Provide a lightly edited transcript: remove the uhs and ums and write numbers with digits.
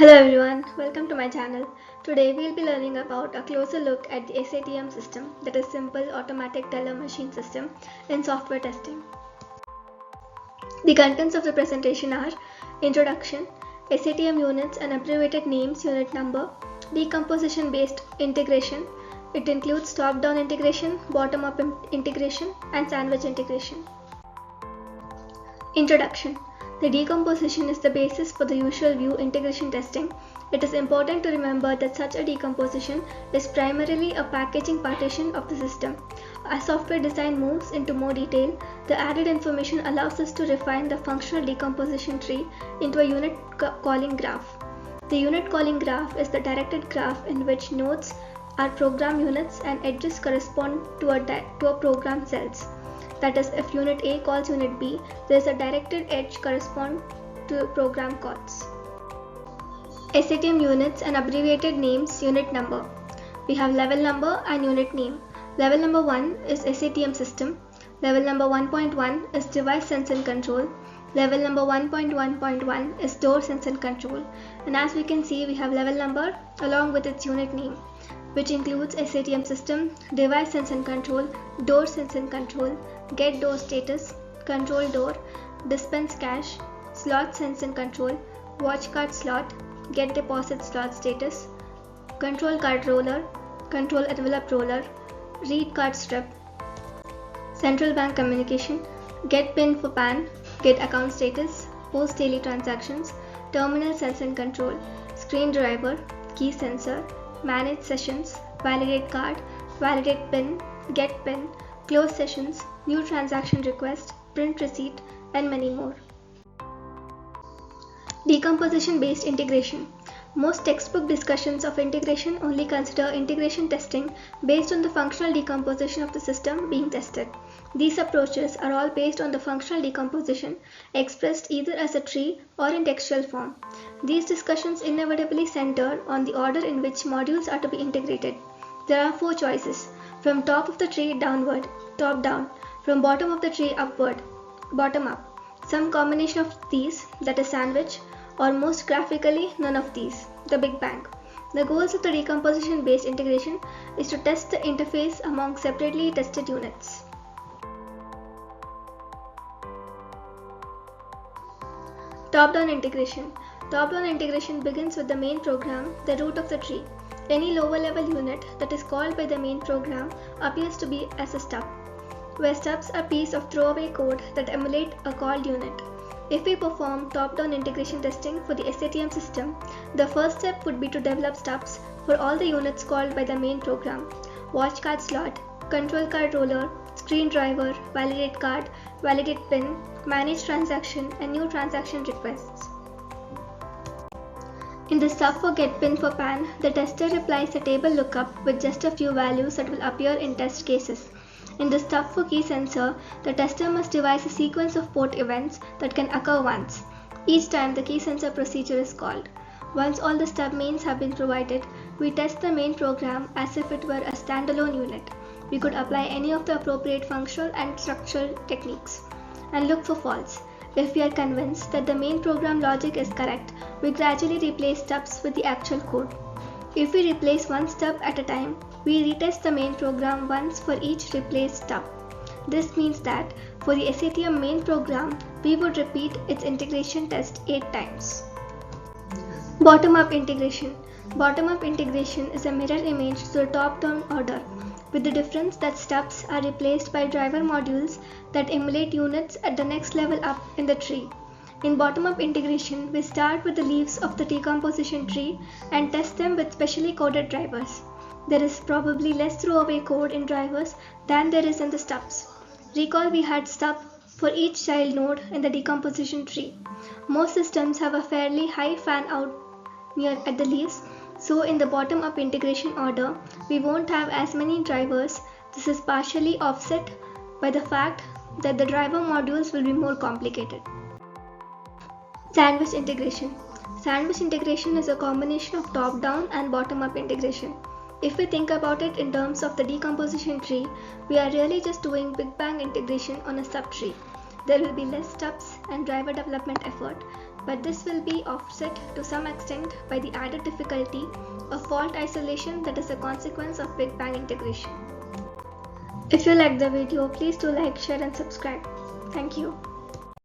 Hello everyone, welcome to my channel. Today we'll be learning about a closer look at the SATM system, that is Simple Automatic Teller Machine System, in software testing. The contents of the presentation are Introduction, SATM units and abbreviated names, unit number, Decomposition Based Integration. It includes top-down integration, bottom-up integration and sandwich integration. Introduction. The decomposition is the basis for the usual view integration testing. It is important to remember that such a decomposition is primarily a packaging partition of the system. As software design moves into more detail, the added information allows us to refine the functional decomposition tree into a unit calling graph. The unit calling graph is the directed graph in which nodes are program units and edges correspond to a program cells. That is, if unit A calls unit B, there is a directed edge correspond to program calls. SATM units and abbreviated names, unit number. We have level number and unit name. Level number 1 is SATM System. Level number 1.1 is Device Sense and Control. Level number 1.1.1 is Door Sense and Control. And as we can see, we have level number along with its unit name, which includes SATM System, Device Sense and Control, Door Sense and Control, Get Door Status, Control Door, Dispense Cash, Slot Sense and Control, Watch Card Slot, Get Deposit Slot Status, Control Card Roller, Control Envelope Roller, Read Card Strip, Central Bank Communication, Get PIN for PAN, Get Account Status, Post Daily Transactions, Terminal Sense and Control, Screen Driver, Key Sensor, Manage Sessions, Validate Card, Validate PIN, Get PIN, Close Sessions, New Transaction Request, Print Receipt, and many more. Decomposition Based Integration. Most textbook discussions of integration only consider integration testing based on the functional decomposition of the system being tested. These approaches are all based on the functional decomposition expressed either as a tree or in textual form. These discussions inevitably center on the order in which modules are to be integrated. There are 4 choices: from top of the tree downward, top down; from bottom of the tree upward, bottom up; some combination of these, that is sandwich; or most graphically, none of these, the Big Bang. The goals of the decomposition based integration is to test the interface among separately tested units. Top-down integration. Top-down integration begins with the main program, the root of the tree. Any lower level unit that is called by the main program appears to be as a stub, where stubs are pieces of throwaway code that emulate a called unit. If we perform top-down integration testing for the SATM system, the first step would be to develop stubs for all the units called by the main program: watch card slot, control card roller, screen driver, validate card, validate PIN, manage transaction, and new transaction requests. In the stub for get PIN for PAN, the tester applies a table lookup with just a few values that will appear in test cases. In the stub for key sensor, the tester must devise a sequence of port events that can occur once, each time the key sensor procedure is called. Once all the stub mains have been provided, we test the main program as if it were a standalone unit. We could apply any of the appropriate functional and structural techniques and look for faults. If we are convinced that the main program logic is correct, we gradually replace stubs with the actual code. If we replace one stub at a time, we retest the main program once for each replaced stub. This means that for the SATM main program, we would repeat its integration test 8 times. Bottom-up integration. Bottom-up integration is a mirror image to the top-down order, with the difference that stubs are replaced by driver modules that emulate units at the next level up in the tree. In bottom-up integration, we start with the leaves of the decomposition tree and test them with specially coded drivers. There is probably less throwaway code in drivers than there is in the stubs. Recall we had stub for each child node in the decomposition tree. Most systems have a fairly high fan out near at the leaves, so in the bottom-up integration order, we won't have as many drivers. This is partially offset by the fact that the driver modules will be more complicated. Sandwich integration. Sandwich integration is a combination of top-down and bottom-up integration. If we think about it in terms of the decomposition tree, we are really just doing Big Bang integration on a subtree. There will be less stubs and driver development effort, but this will be offset to some extent by the added difficulty of fault isolation that is a consequence of Big Bang integration. If you liked the video, please do like, share and subscribe. Thank you.